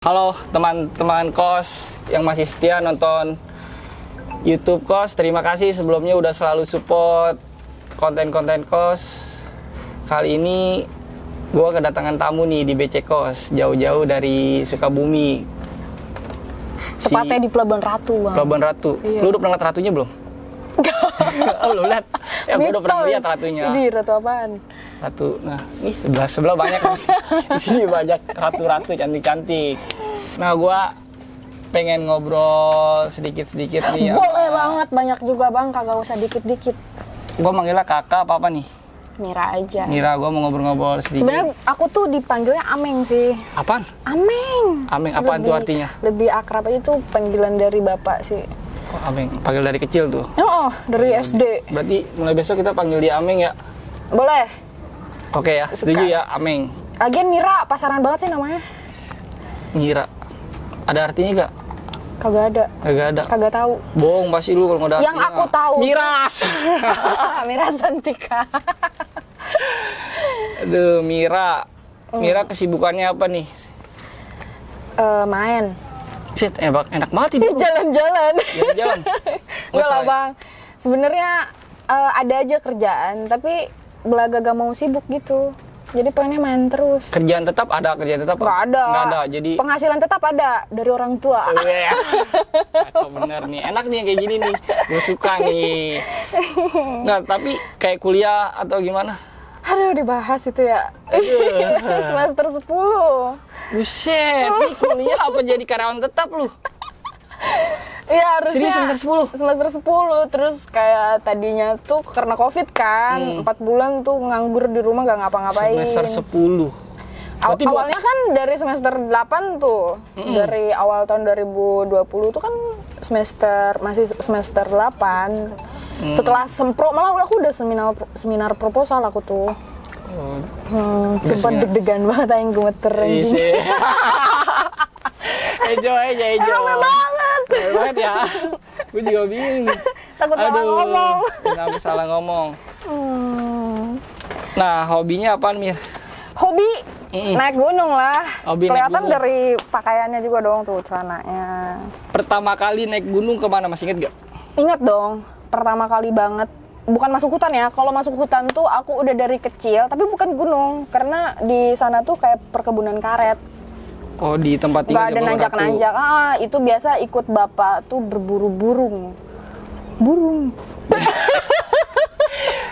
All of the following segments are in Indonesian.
Halo teman-teman kos yang masih setia nonton YouTube kos, terima kasih sebelumnya udah selalu support konten-konten kos. Kali ini gue kedatangan tamu nih di BC Kos, jauh-jauh dari Sukabumi. Tepatnya di Pelabuhan Ratu, Bang. Pelabuhan Ratu. Iya. Lu udah pernah lihat ratunya belum? Oh, lu lihat? Ya, gue udah pernah lihat ratunya. Ini ratu apaan? Ratu, nah ini sebelah banyak nih. Di sini banyak ratu-ratu cantik-cantik. Nah, gua pengen ngobrol sedikit-sedikit nih. Boleh banget, banyak juga Bang, kagak usah dikit-dikit. Gua manggilnya kakak apa nih? Mira aja. Mira, gua mau ngobrol-ngobrol sedikit. Sebenarnya aku tuh dipanggilnya Ameng sih. Apaan? Ameng. Ameng apaan tuh artinya? Lebih akrab aja tuh panggilan dari bapak sih. Oh, Ameng, panggil dari kecil tuh. Oh, dari SD. Berarti mulai besok kita panggil dia Ameng ya? Boleh. Oke ya, setuju ya, Ameng. Lagian Mira pasaran banget sih namanya. Mira. Ada artinya gak? Kagak ada. Kagak ada. Kagak tahu. Bohong pasti lu kalau nggak ada. Yang aku tahu. Miras. Mira Santika. Aduh, Mira. Mira kesibukannya apa nih? Main. Shit, enak banget hidup. Jalan-jalan. Jalan-jalan. Enggak lah Bang. Sebenarnya ada aja kerjaan, tapi belaga gak mau sibuk gitu. Jadi pengennya main terus. Kerjaan tetap ada, kerjaan tetap nggak ada. Nggak ada, jadi penghasilan tetap ada dari orang tua. Oh, bener nih, enak nih yang kayak gini nih. Gue suka nih. Nah, tapi kayak kuliah atau gimana? Aduh, dibahas itu ya. Semester 10. Buset, nih kuliah apa jadi karyawan tetap lu? Iya, harusnya Serius semester 10? Semester 10, terus kayak tadinya tuh karena Covid kan, 4 bulan tuh nganggur di rumah gak ngapa-ngapain. Semester 10. Awalnya kan dari semester 8 tuh, dari awal tahun 2020 tuh kan masih semester 8. Setelah sempro, malah aku udah seminar proposal aku tuh. Sumpah deg-degan banget, aing gemeter anjing. Ejo. Rame banget. Rame banget ya. Gue juga bingung. Takut salah ngomong. Kenapa salah ngomong? Nah, hobinya apaan, Mir? Hobi naik gunung lah. Hobi kelihatan naik gunung. dari pakaiannya juga dong tuh celananya. Pertama kali naik gunung kemana, masih inget gak? Ingat dong, pertama kali banget. Bukan masuk hutan ya, kalau masuk hutan tuh aku udah dari kecil, tapi bukan gunung. Karena di sana tuh kayak perkebunan karet. Oh, di tempat tinggal. Gak ada nanjak-nanjak. Itu biasa ikut bapak tuh berburu burung. Burung.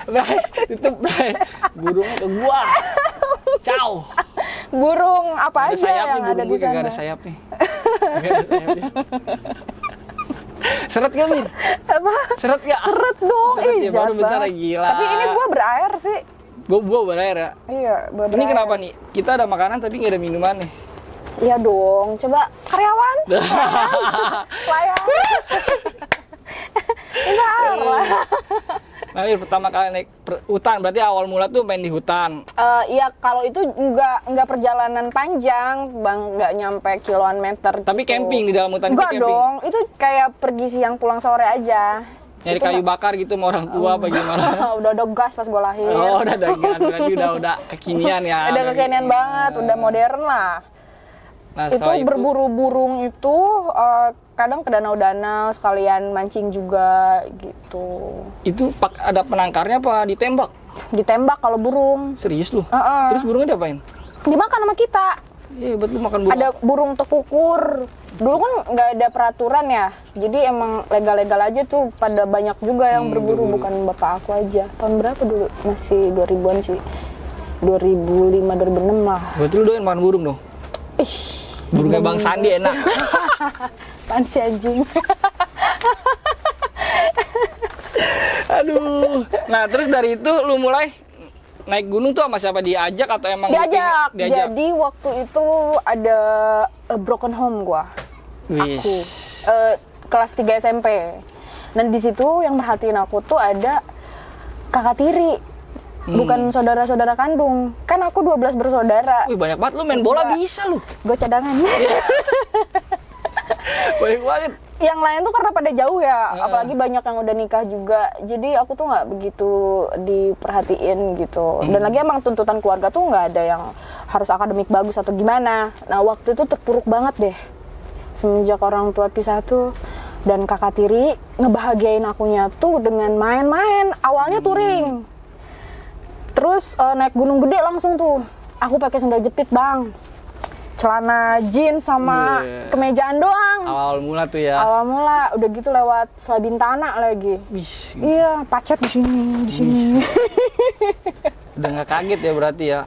Bray. Burungnya ke gua. Ciao. Burung apa aja yang ada di sana. Gak ada sayapnya. Seret gak, Mir? Apa? Seret gak? Seret dong. Seret ya, baru jahat bentar banget. gila. Tapi ini gua berair sih. Gua berair ya? Iya, gua berair. Ini kenapa nih? Kita ada makanan tapi gak ada minuman nih. Iya dong, coba karyawan. Layan. Bisa air lah. Nah, Mir, pertama kali naik hutan, berarti awal mula tuh main di hutan. Iya, kalau itu nggak perjalanan panjang, Bang, nggak nyampe kiloan meter. Tapi gitu. camping di dalam hutan itu Enggak camping. dong, itu kayak pergi siang pulang sore aja. Nyari kayu bakar gitu sama orang tua apa gimana? Udah ada gas pas gue lahir. Oh, udah dagang, berarti udah kekinian ya. Udah kekinian banget, udah modern lah. Nah, itu berburu burung itu kadang ke danau-danau sekalian mancing juga gitu. Itu ada penangkarnya apa ditembak? Ditembak kalau burung. Serius lu? Terus Terus burungnya diapain? dimakan sama kita. Iya, betul makan burung. Ada burung tekukur. Dulu kan nggak ada peraturan ya, jadi emang legal-legal aja tuh. Pada banyak juga yang berburu, bukan bapak aku aja. Tahun berapa dulu? Masih 2000-an sih. 2005, 2006 lah. Berarti lu doyan makan burung dong? Ih. Burungnya Bang Sandi enak. Apaan sih anjing? Aduh. Nah, terus dari itu lu mulai naik gunung tuh sama siapa, diajak atau emang Diajak. diajak? Jadi waktu itu ada broken home gua. Aku kelas 3 SMP. Dan di situ yang merhatiin aku tuh ada kakak tiri. Bukan saudara-saudara kandung. Kan aku 12 bersaudara. Wih, banyak banget lu main bola. Enggak. Bisa lu. Gue cadangan. Banyak banget. Yang lain tuh karena pada jauh ya, apalagi banyak yang udah nikah juga. Jadi aku tuh nggak begitu diperhatiin gitu. Dan lagi emang tuntutan keluarga tuh nggak ada yang harus akademik bagus atau gimana. Nah waktu itu terpuruk banget deh semenjak orang tua pisah tuh. Dan kakak tiri ngebahagiain akunya tuh dengan main-main. Awalnya touring, terus naik gunung gede langsung tuh. Aku pakai sandal jepit bang, celana jeans sama kemejaan doang. Awal mula tuh ya. Awal mula, udah gitu lewat Selabintana lagi. Wis. Iya, pacet di sini. Udah nggak kaget ya berarti ya?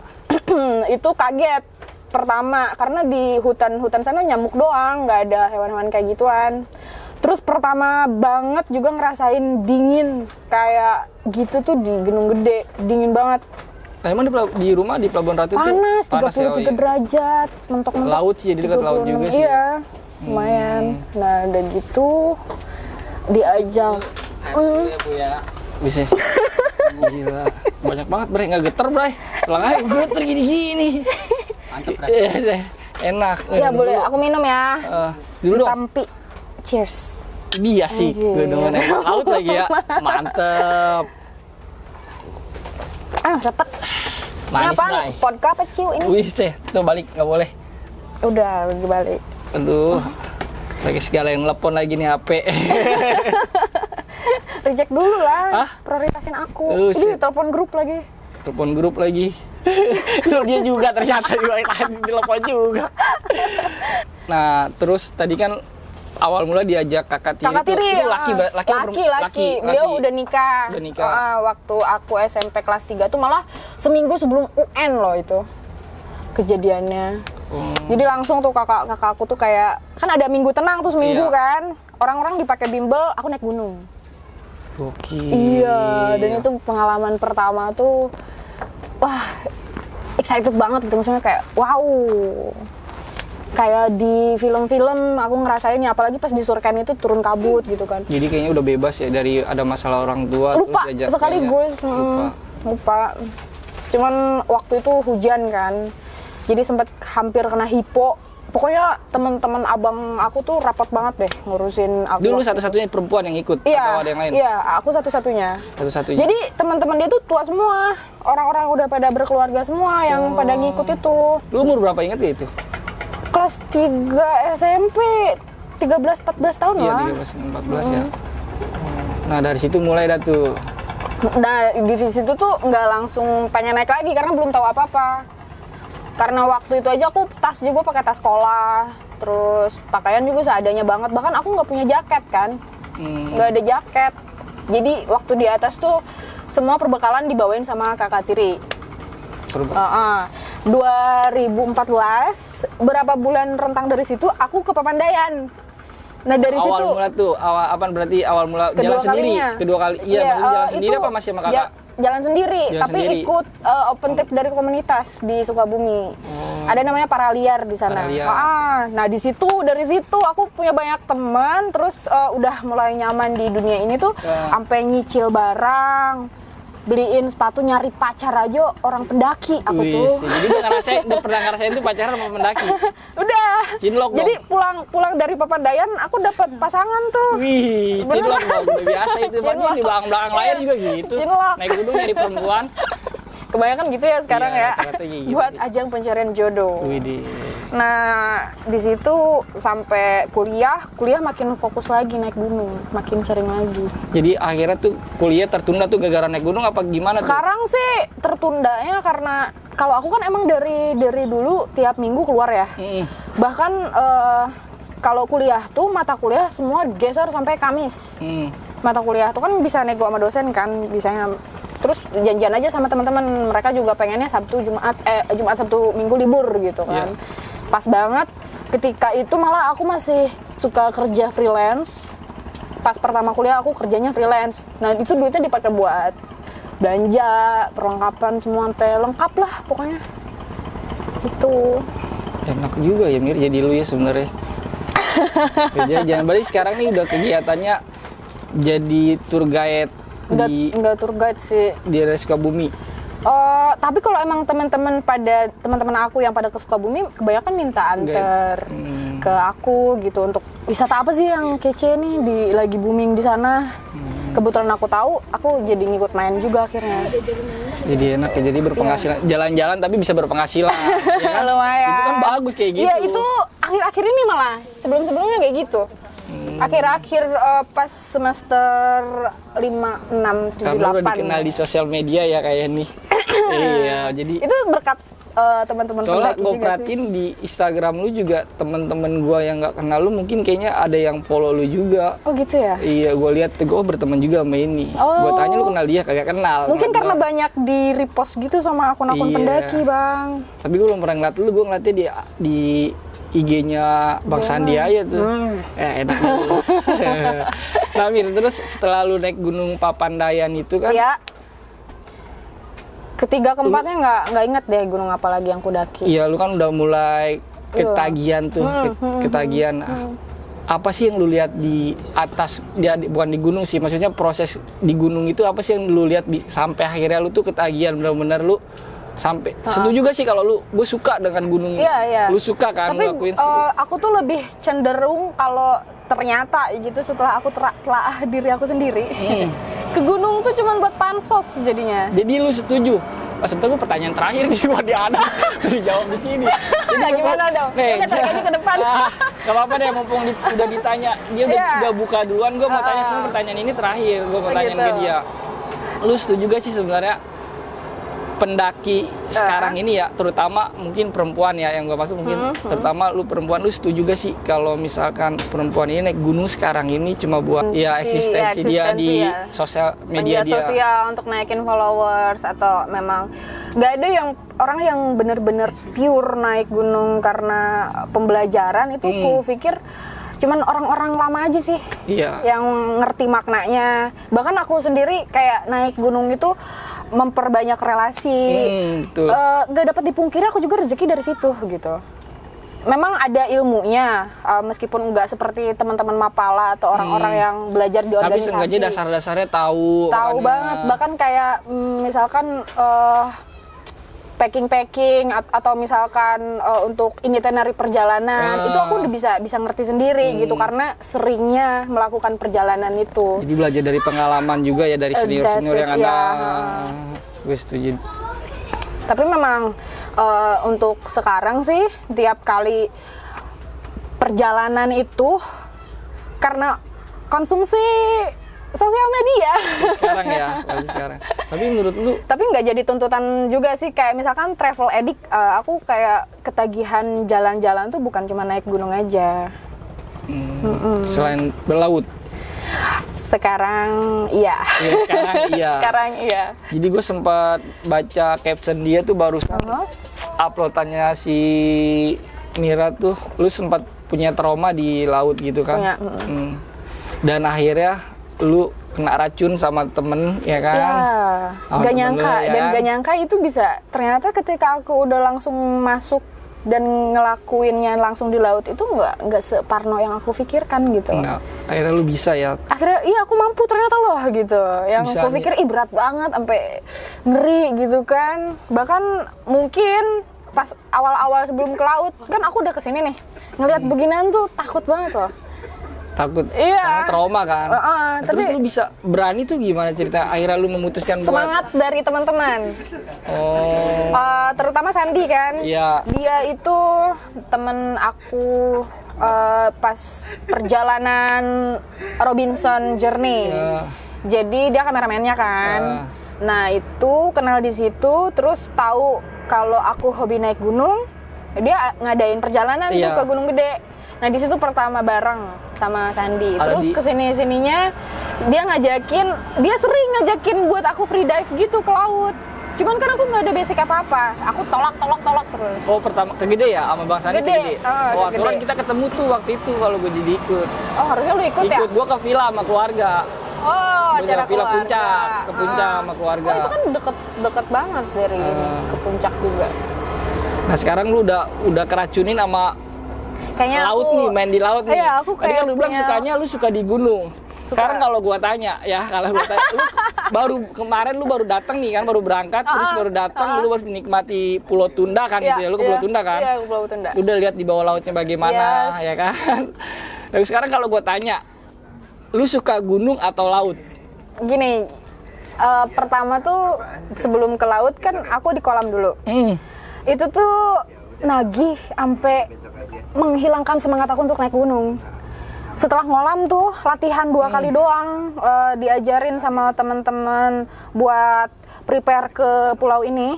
Itu kaget pertama karena di hutan sana nyamuk doang, nggak ada hewan-hewan kayak gituan. Terus pertama banget juga ngerasain dingin kayak gitu tuh di Gunung Gede, dingin banget. Nah, emang di rumah di Pelabuhan Ratu panas, tuh panas 33 ya? derajat, mentok-mentok. Laut sih, jadi dekat laut juga sih. Iya, lumayan. Nah udah gitu diajak. Ya Bu ya. Bisa. Gila, banyak banget Bray, nggak geter Bray. Selang aja geter gini-gini. Mantep Bray. Enak. Iya boleh, aku minum ya. Dulu dong. Tampi. Cheers. Dia sih, gue demen laut lagi ya. Mantep. Cepet. Manis Bray. Vodka apa ciu ini? Wih, tuh balik, nggak boleh. Udah, lagi balik. Aduh, lagi segala yang telepon lagi nih HP. Reject dulu lah, Hah? prioritasin aku. Oh, Ini telepon grup lagi. Telepon grup lagi. Loh, dia juga ternyata juga tadi telepon juga. Nah, terus tadi kan awal mula diajak kakak tiri. Kakak tiri, itu laki. Beliau udah nikah. Udah nikah. Waktu aku SMP kelas 3 tuh malah seminggu sebelum UN loh itu kejadiannya. Jadi langsung tuh kakak aku tuh kayak, kan ada minggu tenang tuh seminggu kan. Orang-orang dipakai bimbel, aku naik gunung. Oke. Iya, dan itu pengalaman pertama tuh, wah, excited banget gitu, maksudnya kayak, wow, kayak di film-film aku ngerasainnya, apalagi pas di Surken itu turun kabut gitu kan. Jadi kayaknya udah bebas ya dari ada masalah orang tua. Lupa terus diajak sekaligus, lupa. Cuman waktu itu hujan kan, jadi sempat hampir kena hipo. Pokoknya teman-teman abang aku tuh rapat banget deh ngurusin aku. Dulu satu-satunya perempuan yang ikut atau ada yang lain? Iya, aku satu-satunya. Satu-satunya. Jadi teman-teman dia tuh tua semua, orang-orang udah pada berkeluarga semua yang pada ngikut itu. Lu umur berapa inget gak itu? Kelas 3 SMP, 13-14 tahun Iya, lah. 13-14 ya. Nah dari situ mulai dah tuh. Nah di situ tuh nggak langsung pengen naik lagi karena belum tahu apa-apa. Karena waktu itu aja aku tas juga pakai tas sekolah, terus pakaian juga seadanya banget. Bahkan aku nggak punya jaket kan, nggak ada jaket. Jadi waktu di atas tuh semua perbekalan dibawain sama kakak tiri. 2014, berapa bulan rentang dari situ aku ke Papandayan. Nah dari awal situ mula tuh, awal mula jalan sendiri, kedua kali. Iya, maksudnya jalan sendiri apa masih sama kakak? Jalan sendiri, Jalan tapi sendiri. ikut open trip dari komunitas di Sukabumi. Ada namanya Paraliar di sana. Paraliar. Nah dari situ aku punya banyak teman, terus udah mulai nyaman di dunia ini tuh, sampai nyicil barang, beliin sepatu, nyari pacar aja orang pendaki aku tuh. Jadi udah pernah ngerasain tuh pacaran sama pendaki. Udah. Cinlok Jadi dong. pulang dari Papandayan aku dapat pasangan tuh. Wih, cinlok dong, udah biasa itu. Padahal di belakang layar juga gitu. Cinlok. Naik gunung nyari perempuan. Kebanyakan gitu ya sekarang Iya, ya. rata-rata gitu Buat sih. ajang pencarian jodoh. Widih. Nah, di situ sampai kuliah makin fokus lagi naik gunung, makin sering lagi. Jadi akhirnya tuh kuliah tertunda tuh gara-gara naik gunung apa gimana tuh? Sekarang sih tertundanya karena kalau aku kan emang dari dulu tiap minggu keluar ya. Bahkan kalau kuliah tuh mata kuliah semua geser sampai Kamis. Mata kuliah tuh kan bisa nego sama dosen kan, bisanya. Terus janjian aja sama teman-teman, mereka juga pengennya Jumat Sabtu Minggu libur gitu kan. Yeah. Pas banget ketika itu malah aku masih suka kerja freelance. Pas pertama kuliah aku kerjanya freelance. Nah, itu duitnya dipakai buat belanja, perlengkapan semua sampai lengkap lah pokoknya. Itu Enak juga ya Mir, jadi lu ya sebenarnya. Jangan balik sekarang nih udah kegiatannya jadi tour guide enggak tour guide sih. di daerah Sukabumi. Tapi kalau emang teman-teman aku yang pada ke Sukabumi kebanyakan minta anter ke aku gitu untuk wisata apa sih yang kece nih lagi booming di sana. Kebetulan aku tahu, aku jadi ngikut main juga akhirnya. Jadi enak ya, jadi berpenghasilan. Jalan-jalan tapi bisa berpenghasilan. Ya kan? Lumayan. Itu kan bagus kayak gitu. Iya, itu akhir-akhir ini malah. Sebelum-sebelumnya kayak gitu. Akhir-akhir pas semester 5, 6, 7, Karena 8. udah dikenal di sosial media ya kayak nih. Iya, jadi Itu berkat teman-teman soalnya pendaki gue juga sih. perhatiin di Instagram lu juga temen-temen gue yang nggak kenal lu mungkin kayaknya ada yang follow lu juga. Oh gitu ya? Iya, gue lihat tuh gue berteman juga sama ini. Gue tanya lu kenal dia, kagak kenal. Mungkin Kenal karena doang. banyak di repost gitu sama akun-akun Iya. pendaki, Bang. Tapi gue belum pernah ngeliat lu, gue ngeliatnya di IG-nya Bang Sandi aja tuh. Enak lu. Nah Mir, terus setelah lu naik Gunung Papandayan itu kan, Iya. Ketiga keempatnya nggak inget deh gunung apa lagi yang kudaki. iya lu kan udah mulai ketagihan tuh, ketagihan. Apa sih yang lu lihat di atas, bukan di gunung sih, maksudnya proses di gunung itu apa sih yang lu lihat sampai akhirnya lu tuh ketagihan benar-benar lu sampai setuju gak sih kalau gue suka dengan gunung? Iya. Lu suka kan Tapi ngelakuin aku tuh lebih cenderung kalau ternyata gitu setelah aku telah diri aku sendiri ke gunung tuh cuman buat pansos jadinya. Jadi lu setuju? Sebentar, gue pertanyaan terakhir nih buat di Ana. Dijawab di sini. Jadi Gimana dong? Kita tarik aja ke depan. Gak apa-apa deh, mumpung udah ditanya. Dia udah buka duluan, gue mau tanya semua pertanyaan ini terakhir. Gue mau tanyain gitu. ke dia. Lu setuju gak sih sebenarnya pendaki sekarang ini ya, terutama mungkin perempuan ya, yang gue maksud mungkin terutama lu perempuan, lu setuju gak sih kalau misalkan perempuan ini naik gunung sekarang ini cuma buat ya eksistensi dia di sosial media dia? Sosial untuk naikin followers, atau memang nggak ada yang orang yang bener-bener pure naik gunung karena pembelajaran itu ku pikir cuman orang-orang lama aja sih yang ngerti maknanya. Bahkan aku sendiri kayak naik gunung itu memperbanyak relasi. Gak dapat dipungkiri aku juga rezeki dari situ gitu. Memang ada ilmunya, meskipun nggak seperti teman-teman Mapala atau orang-orang yang belajar di organisasi. Tapi seenggaknya dasar-dasarnya tahu Banget. Bahkan kayak misalkan packing atau misalkan untuk itinerary perjalanan itu aku udah bisa ngerti sendiri gitu, karena seringnya melakukan perjalanan itu. Jadi belajar dari pengalaman juga ya, dari senior-senior yang ada. Gue setuju. Tapi memang untuk sekarang sih tiap kali perjalanan itu karena konsumsi sosial media. Sekarang ya, sekarang. Tapi menurut lu? Tapi nggak jadi tuntutan juga sih, kayak misalkan travel addict. Aku kayak ketagihan jalan-jalan tuh bukan cuma naik gunung aja. Selain berlaut? Sekarang iya. Sekarang iya. Jadi gue sempat baca caption dia tuh baru uploadannya si Mira tuh, lu sempat punya trauma di laut gitu kan? Dan akhirnya lu kena racun sama temen ya kan? Gak nyangka ya, dan gak nyangka itu bisa. Ternyata ketika aku udah langsung masuk dan ngelakuinnya langsung di laut itu nggak separno yang aku pikirkan gitu. Enggak. Akhirnya lu bisa ya? Akhirnya iya aku mampu ternyata loh gitu. Yang aku pikir berat banget sampai ngeri gitu kan. Bahkan mungkin pas awal-awal sebelum ke laut kan aku udah kesini nih ngelihat beginian tuh takut banget loh. Takut karena trauma kan. Terus lu bisa berani tuh gimana cerita? Akhirnya lu memutuskan semangat dari teman-teman. Terutama Sandi kan. Iya. Dia itu temen aku pas perjalanan Robinson Journey. Jadi dia kameramennya kan. Nah itu kenal di situ, terus tahu kalau aku hobi naik gunung, dia ngadain perjalanan tuh ke Gunung Gede. Nah di situ pertama bareng sama Sandi. Terus kesini-sininya dia sering ngajakin buat aku free dive gitu ke laut. Cuman kan aku nggak ada basic apa-apa. Aku tolak terus. Oh pertama ke Gede ya sama Bang Sandi? Gede. Aturan kita ketemu tuh waktu itu kalau gue jadi ikut. Oh harusnya lu ikut ya? Ikut, gue ke villa sama keluarga. Acara villa keluarga. Puncak, ke Puncak sama keluarga. Oh itu kan deket banget dari ini ke Puncak juga. Nah sekarang lu udah keracunin sama kayaknya laut nih, main di laut nih. Iya, aku tadi kan lu bilang lu suka di gunung. Sekarang kalau gua tanya, lu baru datang nih kan, baru berangkat, terus baru datang, lu baru menikmati Pulau Tunda kan gitu ya, lu ke Pulau Tunda kan? Iya, ke Pulau Tunda. Udah lihat di bawah lautnya bagaimana, ya kan? Tapi sekarang kalau gua tanya, lu suka gunung atau laut? gini, pertama tuh sebelum ke laut kan aku di kolam dulu. Itu tuh nagih sampai menghilangkan semangat aku untuk naik gunung. Setelah ngolam tuh latihan 2 kali doang, diajarin sama teman-teman buat prepare ke pulau ini.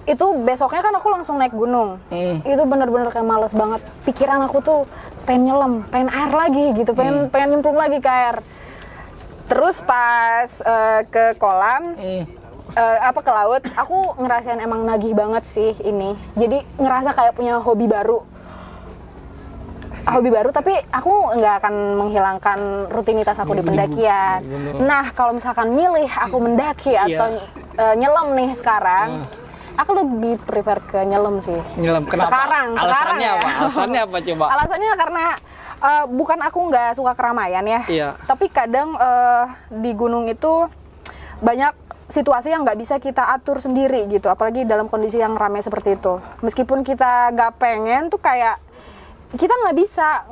Itu besoknya kan aku langsung naik gunung. Itu bener-bener kayak males banget. Pikiran aku tuh pengen nyelam, pengen air lagi gitu, pengen nyemplung lagi ke air. Terus pas ke kolam, ke laut, aku ngerasain emang nagih banget sih ini. Jadi ngerasa kayak punya hobi baru, tapi aku nggak akan menghilangkan rutinitas aku di pendakian. Nah, kalau misalkan milih aku mendaki atau nyelam nih sekarang, aku lebih prefer ke nyelam sih. Nyelam kenapa? Alasannya ya. apa? Alasannya apa coba? Alasannya karena bukan aku nggak suka keramaian ya. Iya. Tapi kadang di gunung itu banyak situasi yang nggak bisa kita atur sendiri gitu. Apalagi dalam kondisi yang ramai seperti itu. Meskipun kita nggak pengen tuh kayak kita nggak bisa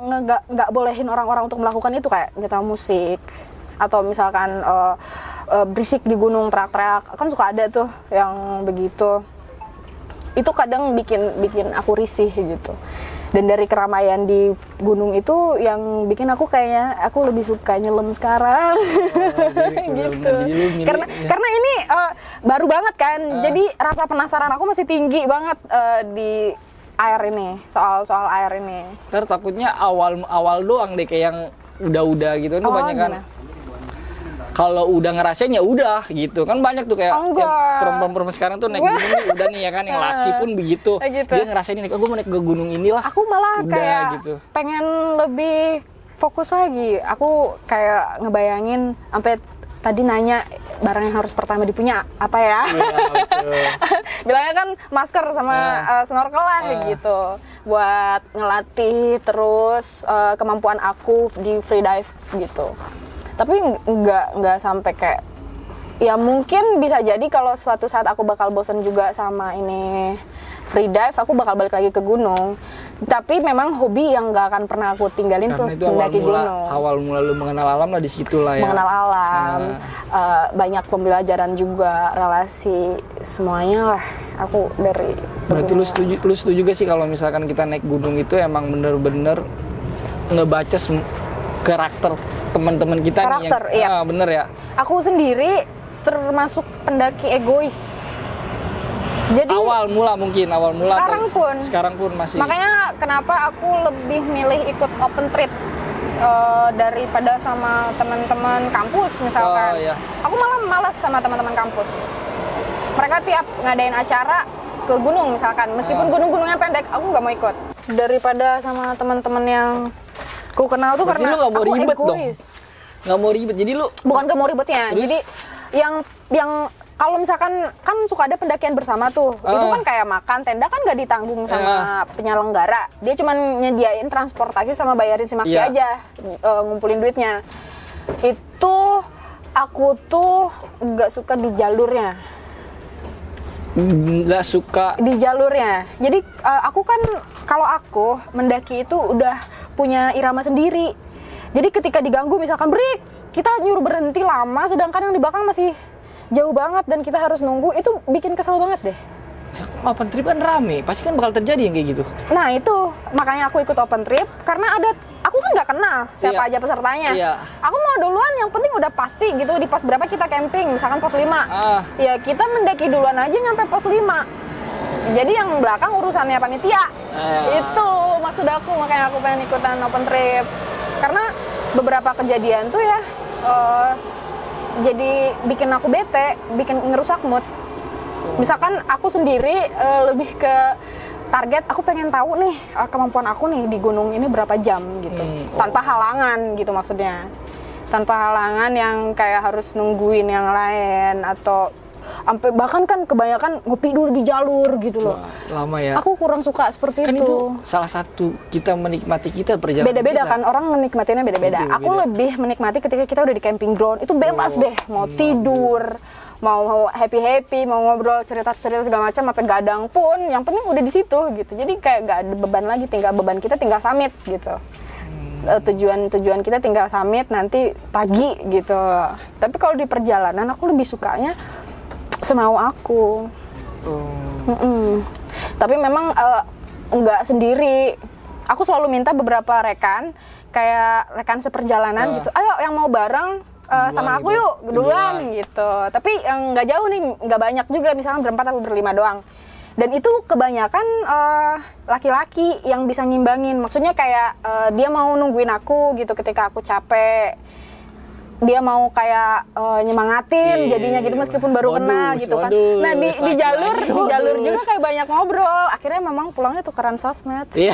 nggak bolehin orang-orang untuk melakukan itu, kayak kita musik atau misalkan berisik di gunung, teriak-teriak, kan suka ada tuh yang begitu. Itu kadang bikin aku risih gitu. Dan dari keramaian di gunung itu yang bikin aku kayaknya aku lebih suka nyelam sekarang. Gitu. Karena ini baru banget kan. Jadi rasa penasaran aku masih tinggi banget di air ini, soal air ini. Ntar takutnya awal doang deh kayak yang udah gitu. Itu banyak kan. Kalau udah ngerasain ya udah gitu. Kan banyak tuh kayak yang perempuan sekarang tuh naik gunung nih udah nih ya kan, yang laki pun begitu. Dia ngerasain ini, gue mau naik ke gunung inilah. Aku malah udah, kayak gitu. Pengen lebih fokus lagi. Aku kayak ngebayangin sampai tadi nanya barang yang harus pertama dipunya apa ya? Bilangnya kan masker sama snorkel lah gitu, buat ngelatih terus kemampuan aku di free dive gitu. Tapi nggak sampai kayak, ya mungkin bisa jadi kalau suatu saat aku bakal bosen juga sama ini free dive, aku bakal balik lagi ke gunung. Tapi memang hobi yang nggak akan pernah aku tinggalin tuh mendaki gunung. Awal mula lu mengenal alam lah di situ lah ya. Mengenal alam, banyak pembelajaran juga, relasi, semuanya lah. Aku dari. Berarti lu setuju gak sih kalau misalkan kita naik gunung itu emang bener-bener ngebaca karakter teman-teman kita karakter, nih yang iya. Bener ya. Aku sendiri termasuk pendaki egois. Jadi awal mula sekarang pun masih. Makanya kenapa aku lebih milih ikut open trip daripada sama teman-teman kampus misalkan. Iya. Aku malah malas sama teman-teman kampus. Mereka tiap ngadain acara ke gunung misalkan, meskipun gunung-gunungnya pendek, aku nggak mau ikut. Daripada sama teman-teman yang ku kenal tuh. Berarti karena lu nggak mau aku ribet egois. dong. Nggak mau ribet, jadi lu bukan gak mau ribetnya. Terus? Jadi yang kalau misalkan kan suka ada pendakian bersama tuh, itu kan kayak makan tenda kan nggak ditanggung sama penyelenggara. Dia cuma nyediain transportasi sama bayarin si maksi aja, ngumpulin duitnya. Itu aku tuh nggak suka di jalurnya. nggak suka Di jalurnya. Jadi aku kan kalau aku mendaki itu udah punya irama sendiri. Jadi ketika diganggu misalkan break, kita nyuruh berhenti lama, sedangkan yang di belakang masih jauh banget dan kita harus nunggu, itu bikin kesel banget deh. Open trip kan rame, pasti kan bakal terjadi yang kayak gitu. Nah itu, makanya aku ikut open trip, karena aku kan nggak kenal siapa aja pesertanya. Aku mau duluan, yang penting udah pasti gitu, di pos berapa kita camping, misalkan pos 5. Ya kita mendaki duluan aja nyampe pos 5. Jadi yang belakang urusannya panitia. Itu maksud aku, makanya aku pengen ikutan open trip. Karena beberapa kejadian tuh ya, jadi bikin aku bete, bikin ngerusak mood. Misalkan aku sendiri lebih ke target, aku pengen tahu nih kemampuan aku nih di gunung ini berapa jam gitu. Tanpa halangan gitu maksudnya. Tanpa halangan yang kayak harus nungguin yang lain atau sampai bahkan kan kebanyakan ngopi dulu di jalur gitu loh. Lama ya. Aku kurang suka seperti kan itu. Itu salah satu kita menikmati kita perjalanan. Beda-beda kan, orang menikmatinya beda-beda. Aku lebih menikmati ketika kita udah di camping ground, itu bebas deh, mau tidur, mau happy-happy, mau ngobrol cerita-cerita segala macam, sampai gadang pun, yang penting udah di situ gitu. Jadi kayak gak ada beban lagi, tinggal beban kita tinggal summit gitu. tujuan kita tinggal summit nanti pagi gitu. Tapi kalau di perjalanan aku lebih sukanya semau aku. Tapi memang nggak sendiri. Aku selalu minta beberapa rekan, kayak rekan seperjalanan gitu. Ayo yang mau bareng sama aku gitu. yuk, duluan gitu. Tapi yang nggak jauh nih, nggak banyak juga, misalnya berempat atau berlima doang. Dan itu kebanyakan laki-laki yang bisa ngimbangin. Maksudnya kayak dia mau nungguin aku gitu ketika aku capek. Dia mau kayak nyemangatin jadinya gitu meskipun baru kenal gitu kan. Nah di jalur juga kayak banyak ngobrol. Akhirnya memang pulangnya tukeran sosmed. Iya.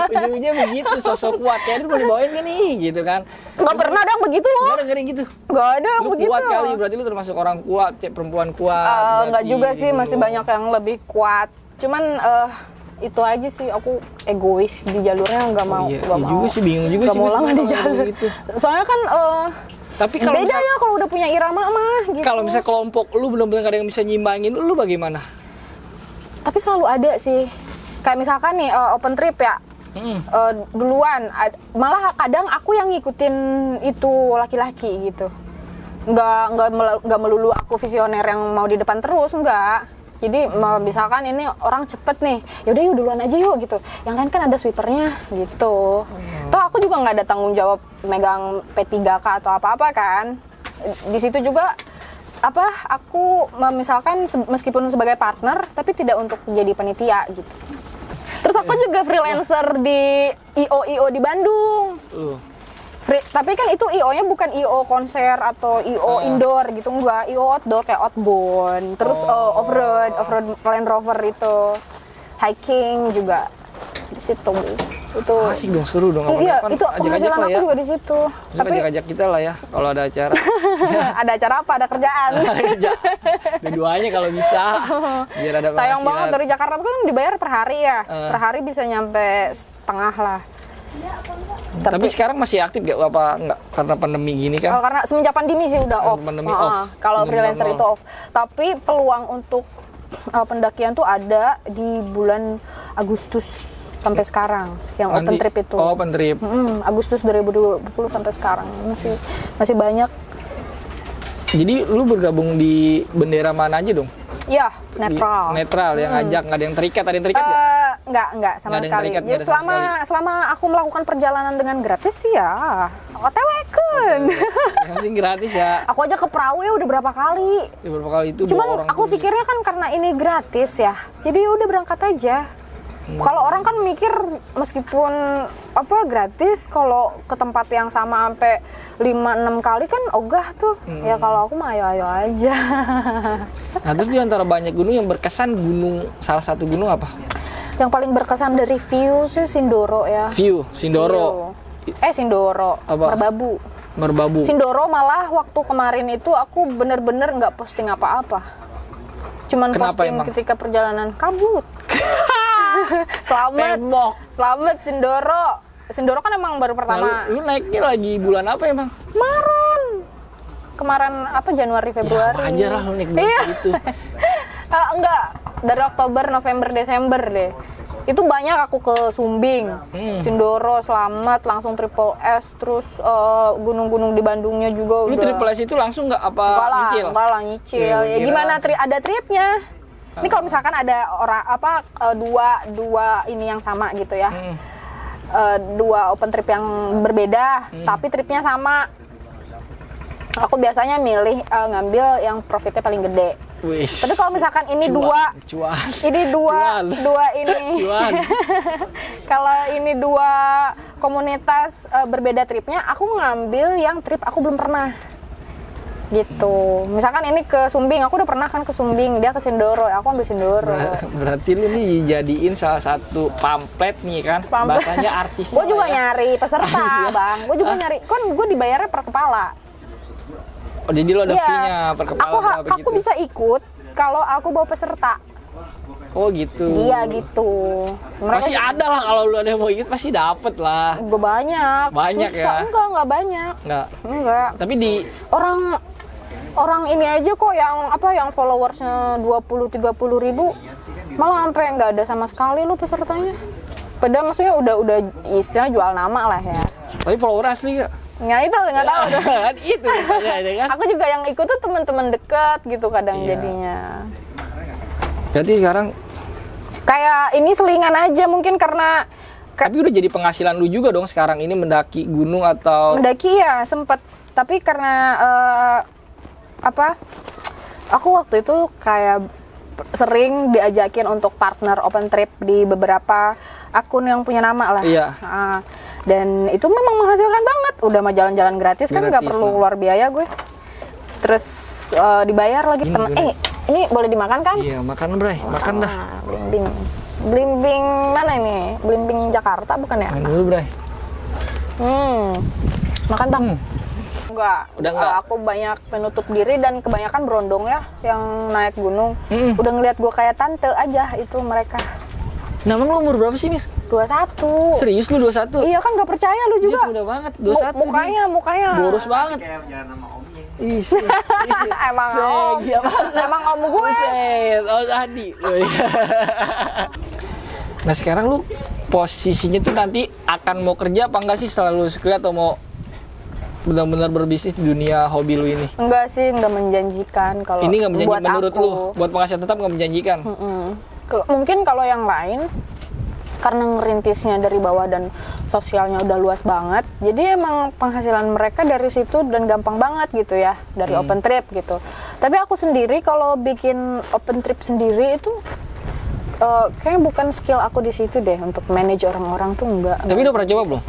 Ujung-ujungnya begitu, sosok kuat ya, mau dibawain gak nih gitu kan. Nggak pernah ada yang begitu loh. Nggak ada yang gitu. Nggak ada yang Lu begitu. kuat kali, berarti lu termasuk orang kuat, perempuan kuat. Nggak juga sih, gitu. masih banyak yang lebih kuat. Cuman itu aja sih, aku egois di jalurnya, nggak mau. Iya juga sih, bingung juga nggak sih. mau lama di jalur. Gitu. Soalnya kan tapi kalau beda ya kalau udah punya irama mah gitu. Kalau misalnya kelompok lu benar-benar gak ada yang bisa nyimbangin, lu bagaimana? Tapi selalu ada sih. Kayak misalkan nih open trip ya. Duluan, malah kadang aku yang ngikutin itu laki-laki gitu. Nggak melulu aku visioner yang mau di depan terus, enggak. Jadi misalkan ini orang cepet nih, yaudah yuk duluan aja yuk gitu. Yang lain kan ada sweepernya gitu. Toh aku juga nggak ada tanggung jawab megang P3K atau apa-apa kan. Di situ juga aku misalkan meskipun sebagai partner tapi tidak untuk jadi panitia gitu. Terus aku juga freelancer di IO di Bandung. Tapi kan itu IO-nya bukan IO konser atau IO indoor gitu, enggak. IO outdoor kayak outbound, terus off-road Land Rover itu, hiking juga di situ. Itu asik dong, seru dong. Iya, itu penghasilan aku ya. juga di situ. Tapi ajak kita lah ya kalau ada acara. Ada acara apa? Ada kerjaan. Dua-duanya kalau bisa. Biar ada penghasilan. Sayang banget dari Jakarta kan dibayar per hari ya. Per hari bisa nyampe setengah lah. Tapi sekarang masih aktif gak apa enggak karena pandemi gini kan? Karena semenjak pandemi sih udah off. Pandemi off. Kalau freelancer itu off. Tapi peluang untuk pendakian tuh ada di bulan Agustus sampai sekarang yang Nanti, open trip itu. Open trip. Agustus 2020 sampai sekarang masih banyak. Jadi lu bergabung di bendera mana aja dong? Iya, netral. Netral yang ngajak, nggak ada yang terikat, ada yang terikat nggak? Enggak sama Nggak ada yang sekali. terikat, Ya, nggak ada sama sekali. selama aku melakukan perjalanan dengan gratis sih ya, OTW kan. Yang penting gratis ya. Aku aja ke perahu ya udah berapa kali. Beberapa kali itu Cuman bawa orang aku terus. pikirnya kan karena ini gratis ya, jadi ya udah berangkat aja. Kalau orang kan mikir meskipun gratis, kalau ke tempat yang sama sampai 5-6 kali kan ogah tuh. Ya kalau aku mah ayo aja. Nah terus di antara banyak gunung yang berkesan, salah satu gunung apa? Yang paling berkesan dari view sih Sindoro ya. Sindoro. Sindoro. Apa? Merbabu. Sindoro malah waktu kemarin itu aku bener-bener nggak posting apa-apa. Cuman Kenapa posting emang? ketika perjalanan kabut. Selamat Sindoro. Sindoro kan emang baru pertama. Lu naiknya lagi bulan apa emang? Kemarin Januari Februari. Ya, wajar lah lu naik bulan itu. Enggak, dari Oktober, November, Desember deh. Itu banyak aku ke Sumbing, Sindoro, Slamet, langsung Triple S, terus gunung-gunung di Bandungnya juga Lu udah. Triple S itu langsung nggak apa nyicil? Enggak lah nyicil. Ya gimana ada tripnya? Ini kalau misalkan ada dua ini yang sama gitu ya. Dua open trip yang berbeda, tapi tripnya sama. Aku biasanya milih ngambil yang profitnya paling gede. Wish. Tapi kalau misalkan ini Cuan. dua ini. Kalau ini dua komunitas berbeda tripnya, aku ngambil yang trip aku belum pernah. Gitu. Misalkan ini ke Sumbing, aku udah pernah kan ke Sumbing, dia ke Sindoro, aku ambil Sindoro. Berarti lu nih jadiin salah satu pamflet nih kan, bahasanya artis. Gue juga nyari peserta, Bang. Gue juga nyari, kan gue dibayarnya per kepala. Oh, jadi lo ada fee-nya per kepala berapa aku bisa ikut kalau aku bawa peserta. Oh gitu. Iya gitu. Pasti ada lah kalau lu ada yang mau ikut pasti dapet lah. Gue banyak. Banyak susah. ya? Enggak banyak. Enggak. Tapi di orang ini aja kok yang followersnya 20-30 ribu malah sampai nggak ada sama sekali lu pesertanya. Padahal maksudnya udah istilahnya jual nama lah ya. Tapi follower asli gak? Nggak itu nggak tahu tuh. Kan itu kan. Aku juga yang ikut tuh teman-teman dekat gitu kadang Iya. jadinya. Berarti sekarang Kayak ini selingan aja mungkin karena tapi udah jadi penghasilan lu juga dong sekarang ini mendaki gunung atau mendaki ya sempet. Tapi karena aku waktu itu kayak sering diajakin untuk partner open trip di beberapa akun yang punya nama lah. Iya. Dan itu memang menghasilkan banget. Udah mah jalan-jalan gratis kan nggak Gratis perlu lah. keluar biaya gue. Terus dibayar lagi temen. Ini boleh dimakan kan? Iya, makan Bray, makan dah. Blimbing. Blimbing mana ini? Blimbing Jakarta bukan ya? Makan dulu Bray. Makan bang. Enggak. Udah enggak? Aku banyak menutup diri dan kebanyakan berondong ya yang naik gunung. Udah ngeliat gue kayak tante aja itu mereka. Nah, emang lu umur berapa sih, Mir? 21. Serius lu 21? Iya kan nggak percaya lu Dia juga. muda banget, 21 Mukanya. boros banget. Kayak jalan sama omnya. Emang om. Iya banget. Emang om gue. Buset, oh Adi. Nah sekarang lu posisinya tuh nanti akan mau kerja apa enggak sih setelah lu kuliah atau mau benar-benar berbisnis di dunia hobi lu ini? Enggak sih, enggak menjanjikan kalau Ini nggak menjanjikan buat menurut aku. lu, buat penghasilan tetap nggak menjanjikan. Mungkin kalau yang lain karena ngerintisnya dari bawah dan sosialnya udah luas banget, jadi emang penghasilan mereka dari situ dan gampang banget gitu ya dari open trip gitu. Tapi aku sendiri kalau bikin open trip sendiri itu kayaknya bukan skill aku di situ deh untuk manage orang-orang tuh enggak. Tapi udah pernah coba belum?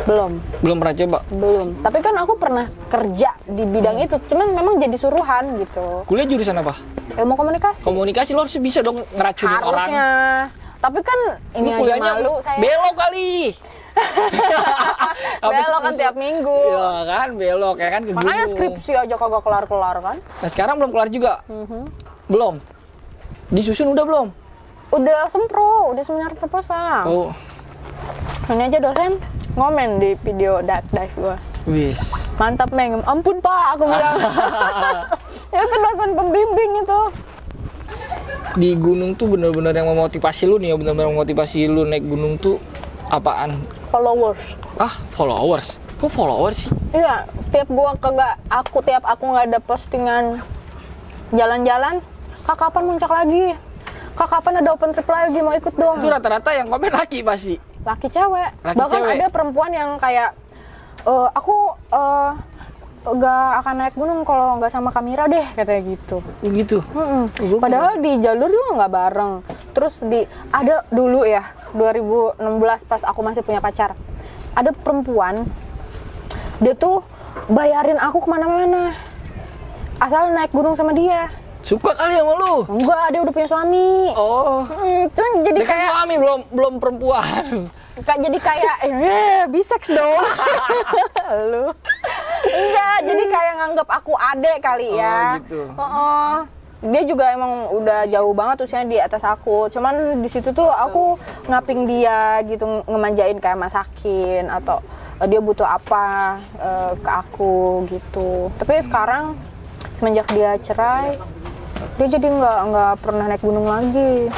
Belum Belum pernah coba. Tapi kan aku pernah kerja di bidang itu, cuman memang jadi suruhan gitu. Kuliah jurusan apa? Ilmu komunikasi. Komunikasi lo harus bisa dong ngeracunin orang. Harusnya. Tapi kan ini aja kuliahnya malu saya. belok kali. Belok kan tiap minggu. Iya kan, belok ya kan ke Makanya gunung. skripsi aja kagak kelar-kelar kan. Nah sekarang belum kelar juga? Belum? Disusun udah belum? Udah sempro, udah seminar proposal. Oh, Ini aja dosen ngomen di video dive gua. wis. Mantap Meng, ampun Pak aku bilang. Ya itu dosen pembimbing itu. Di gunung tuh bener-bener yang memotivasi lu nih ya, bener-bener memotivasi lu naik gunung tuh apaan? Followers. Ah, followers? Kok followers sih? Iya, tiap aku nggak ada postingan jalan-jalan, Kak kapan muncak lagi? Kak kapan ada open trip lagi mau ikut dong? Itu rata-rata yang komen laki pasti. Laki cewek. Laki Bahkan cewek. ada perempuan yang kayak aku nggak akan naik gunung kalau nggak sama Kamira deh katanya gitu. Gitu. Gua Padahal di jalur juga nggak bareng. Terus ada dulu ya 2016 pas aku masih punya pacar. Ada perempuan dia tuh bayarin aku kemana-mana asal naik gunung sama dia. Suka kali sama lu? Enggak, dia udah punya suami. Oh. Cuman jadi Dia kan kayak suami belum perempuan. jadi kayak biseks dong. Lu. Enggak, jadi kayak nganggap aku adek kali ya. Oh, gitu. Dia juga emang udah jauh banget usianya di atas aku. Cuman di situ tuh aku ngaping dia gitu, ngemanjain kayak masakin atau dia butuh apa ke aku gitu. Tapi sekarang semenjak dia cerai, dia jadi nggak pernah naik gunung lagi.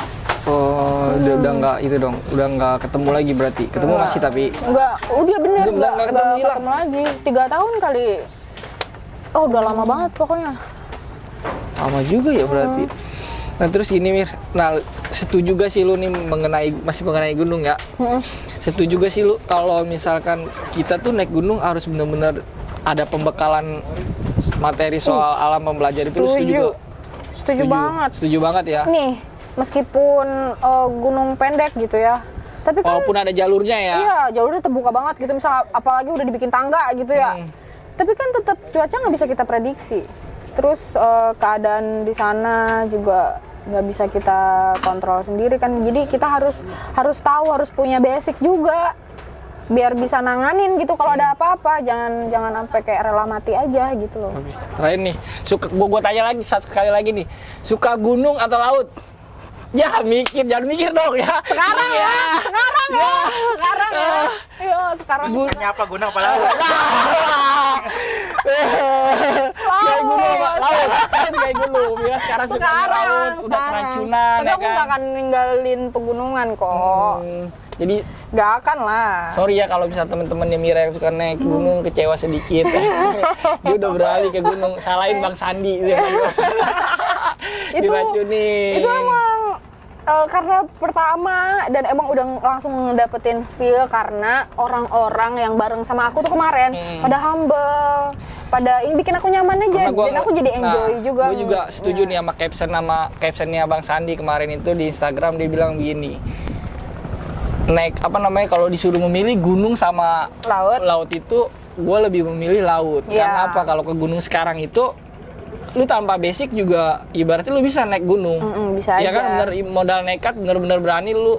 Oh, dia udah nggak itu dong, udah nggak ketemu lagi berarti. Ketemu masih tapi Nggak, udah bener Nggak ketemu, hilang. ketemu lagi. 3 tahun kali. Oh, udah lama banget pokoknya. lama juga ya berarti. Nah terus ini Mir, nah setuju gak sih lu nih masih mengenai gunung ya? Setuju gak sih lu kalau misalkan kita tuh naik gunung harus benar-benar ada pembekalan materi soal alam mempelajari itu lu setuju gak? Setuju banget. Setuju banget ya? Nih, meskipun gunung pendek gitu ya, tapi kan Walaupun ada jalurnya ya? iya jalurnya terbuka banget gitu, misal apalagi udah dibikin tangga gitu ya. Tapi kan tetap cuaca nggak bisa kita prediksi. Terus keadaan di sana juga nggak bisa kita kontrol sendiri kan. Jadi kita harus tahu, harus punya basic juga biar bisa nanganin gitu kalau ada apa-apa. Jangan sampai kayak rela mati aja gitu loh. Oke. Terakhir nih, gua tanya lagi sekali lagi nih, suka gunung atau laut? Ya jangan mikir dong ya. Sekarang ya. Iya, sekarang. Susahnya apa gunung apa laut? Kayak gunung apa? Laut kan kayak gunung. Mira sekarang suka laut, udah keracunan Tapi ya aku kan. gak akan ninggalin pegunungan kok. Jadi Nggak akan lah. sorry ya kalau misalnya temen-temennya Mira yang suka naik gunung kecewa sedikit. Dia udah beralih ke gunung, salahin Bang Sandi sih. Itu- Diracunin. Itu emang karena pertama dan emang udah langsung dapetin feel karena orang-orang yang bareng sama aku tuh kemarin pada humble, pada ini bikin aku nyaman aja Karena dan aku jadi enjoy juga. Gue juga setuju nih sama captionnya Bang Sandi kemarin itu di Instagram, dia bilang begini. Naik kalau disuruh memilih gunung sama Laut. itu gue lebih memilih laut. Iya. Karena apa? Kalau ke gunung sekarang itu lu tanpa basic juga ibaratnya lu bisa naik gunung. Bisa Ya aja. kan bener modal nekat, bener-bener berani lu,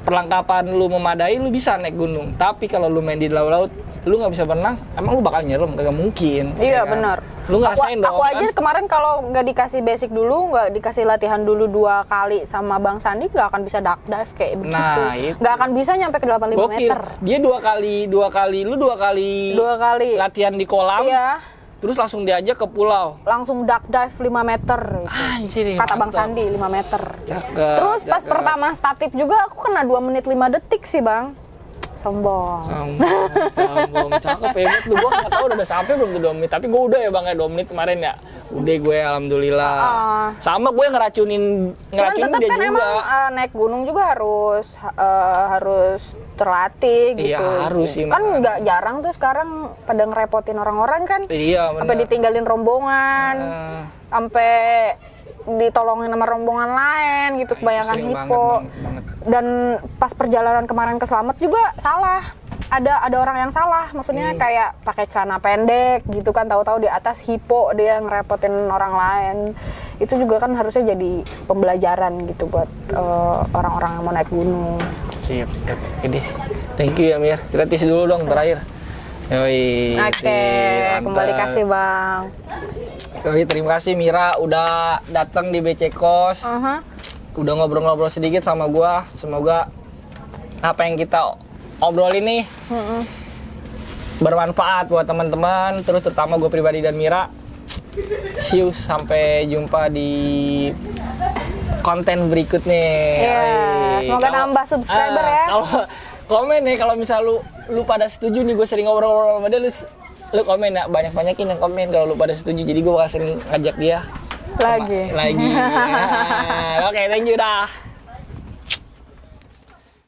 perlengkapan lu memadai, lu bisa naik gunung. Tapi kalau lu main di laut, lu nggak bisa berenang, emang lu bakal nyerem, kagak mungkin. Iya ya kan? benar. Lu ngerasain dong. Aku aja kan? kemarin kalau nggak dikasih basic dulu, nggak dikasih latihan dulu 2 kali sama Bang Sandi, nggak akan bisa duck dive kayak begitu. Nah, itu. Nggak akan bisa nyampe ke 85 Gokil. meter. Dia dua kali, lu dua kali 2 kali. latihan di kolam, Iya. terus langsung diajak ke pulau. Langsung duck dive 5 meter gitu. Anjir, Kata Bang mantap. Sandi 5 meter. Cakep, Terus pas cakep. pertama statif juga aku kena 2 menit 5 detik sih Bang. Sombong. Sombong, cakep hebat tuh. Gua nggak tahu udah sampai belum tuh 2 menit, tapi gua udah ya Bang ya 2 menit kemarin ya. Udah gue alhamdulillah. Sama gue ngeracunin Cuman tetap dia kan juga. emang naik gunung juga harus terlatih gitu. Iya, harus sih, Kan makanya. nggak jarang tuh sekarang pada ngerepotin orang-orang kan. Iya, benar. Sampai ditinggalin rombongan. Sampai ditolongin sama rombongan lain gitu, kebanyakan sering hipo. banget. Dan pas perjalanan kemarin ke Slamet juga salah. Ada orang yang salah, maksudnya kayak pakai celana pendek gitu kan, tahu-tahu di atas hipo, dia ngerepotin orang lain. Itu juga kan harusnya jadi pembelajaran gitu buat orang-orang yang mau naik gunung. Siap. Oke deh. Thank you ya Mir. Kita tis dulu dong terakhir. Yoi. Oke, kembali kasih Bang. Yoi, terima kasih Mira udah datang di BC Kos. Udah ngobrol-ngobrol sedikit sama gua. Semoga apa yang kita obrolin nih bermanfaat buat teman-teman, terus terutama gue pribadi dan Mira. See you, sampai jumpa di konten berikutnya. Iya, semoga nambah subscriber ya. Kalau komen nih, kalau misal lu pada setuju nih, gue sering ngobrol sama dia, lu komen ya, banyakin yang komen kalau lu pada setuju. Jadi gue bakal sering ngajak dia Lagi. lagi. Oke, thank you dah.